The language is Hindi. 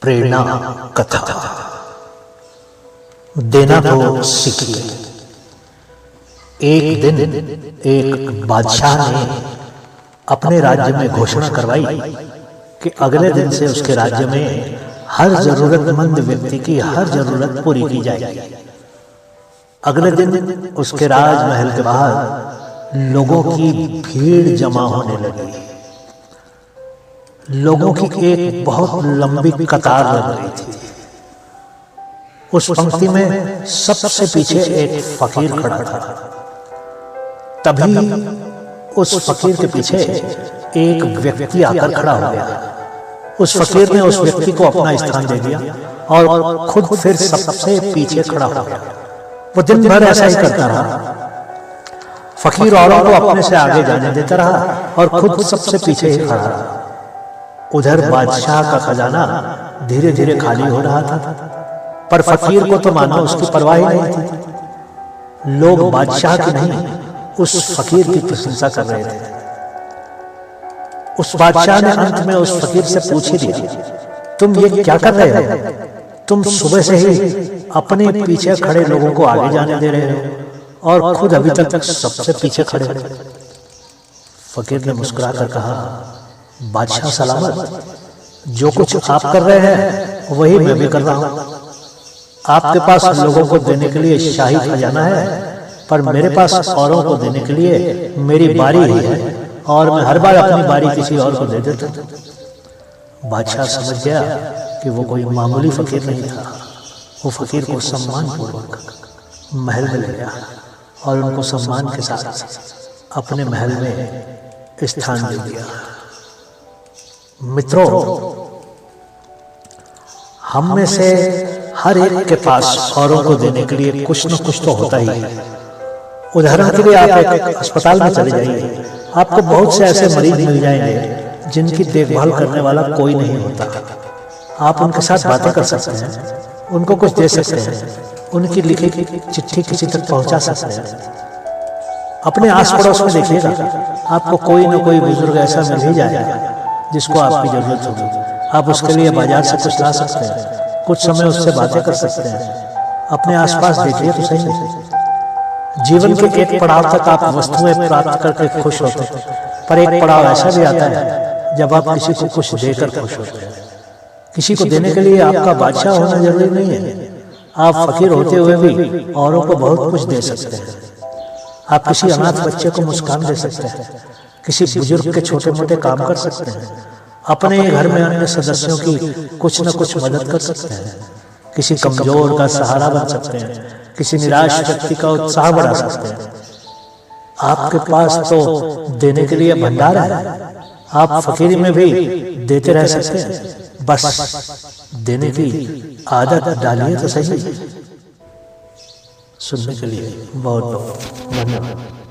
प्रेरणा कथा। देना तो सीखिए। एक दिन एक बादशाह ने अपने राज्य में घोषणा करवाई कि अगले दिन से उसके राज्य में हर जरूरतमंद व्यक्ति की हर जरूरत पूरी की जाएगी। अगले दिन उसके राजमहल के बाहर लोगों की भीड़ जमा होने लगी। लोगों की एक बहुत लंबी कतार लग रही थी। उस पंक्ति में सबसे पीछे एक फकीर खड़ा था। तभी उस फकीर के पीछे एक व्यक्ति आकर खड़ा हो गया। उस फकीर ने उस व्यक्ति को अपना स्थान दे दिया और खुद फिर सबसे पीछे खड़ा हो गया। वो दिन भर ऐसा ही करता रहा। फकीर औरों को अपने से आगे जाने देता रहा और खुद सबसे पीछे ही खड़ा रहा। उधर बादशाह का खजाना धीरे धीरे खाली हो रहा था, पर फकीर को तो मानो उसकी परवाह ही नहीं थी। लोग बादशाह की नहीं, उस फकीर की प्रशंसा कर रहे थे। उस बादशाह ने अंत में उस फकीर से पूछ ही दिया, तुम ये क्या कर रहे हो? तुम सुबह से ही अपने पीछे खड़े लोगों को आगे जाने दे रहे हो और खुद अभी तक सबसे पीछे खड़े हो। फकीर ने मुस्कुराकर कहा, बादशाह सलामत, जो कुछ आप कर रहे हैं वही मैं भी कर रहा हूं। आपके पास लोगों को देने के लिए शाही खजाना है, पर मेरे पास औरों को देने के लिए मेरी बारी ही है और मैं हर बार अपनी बारी किसी और को दे देता हूं। बादशाह समझ गया कि वो कोई मामूली फकीर नहीं था। वो फकीर को सम्मानपूर्वक महल में ले गया और उनको सम्मान के साथ अपने महल में स्थान दे दिया। मित्रों, हम में से हर एक के पास औरों को देने के लिए कुछ न कुछ तो होता ही है। उदाहरण के लिए आप एक अस्पताल में चले जाइए, आपको बहुत से ऐसे मरीज मिल जाएंगे जिनकी देखभाल करने वाला कोई नहीं होता। आप उनके साथ बातें कर सकते हैं, उनको कुछ दे सकते हैं, उनकी लिखी चिट्ठी किसी तक पहुंचा सकते हैं। अपने आस पड़ोस में देखिएगा, आपको कोई न कोई बुजुर्ग ऐसा मिल ही जाएगा जिसको आपकी जरूरत होगी। आप उसके लिए बाजार से कुछ ला सकते हैं, कुछ समय उससे बातें कर सकते हैं। अपने आसपास देखिए तो सही। जीवन के एक पड़ाव तक आप वस्तुएं प्राप्त करके खुश होते हैं, पर एक पड़ाव ऐसा भी आता है जब आप किसी को कुछ देकर खुश होते हैं। किसी को देने के लिए आपका बादशाह होना जरूरी नहीं है। आप फकीर होते हुए भी औरों को बहुत कुछ दे सकते हैं। आप किसी अनाथ बच्चे को मुस्कान दे सकते हैं, किसी बुजुर्ग के छोटे मोटे काम कर सकते हैं, अपने घर में अन्य सदस्यों की कुछ न कुछ मदद कर सकते हैं, किसी कमजोर का सहारा बन सकते हैं, किसी निराश व्यक्ति का उत्साह बढ़ा सकते हैं। आपके पास तो देने के लिए भंडार है। आप फकीरी में भी देते रह सकते हैं। बस देने की आदत डालिए तो सही। सुनने के लिए बहुत बहुत धन्यवाद।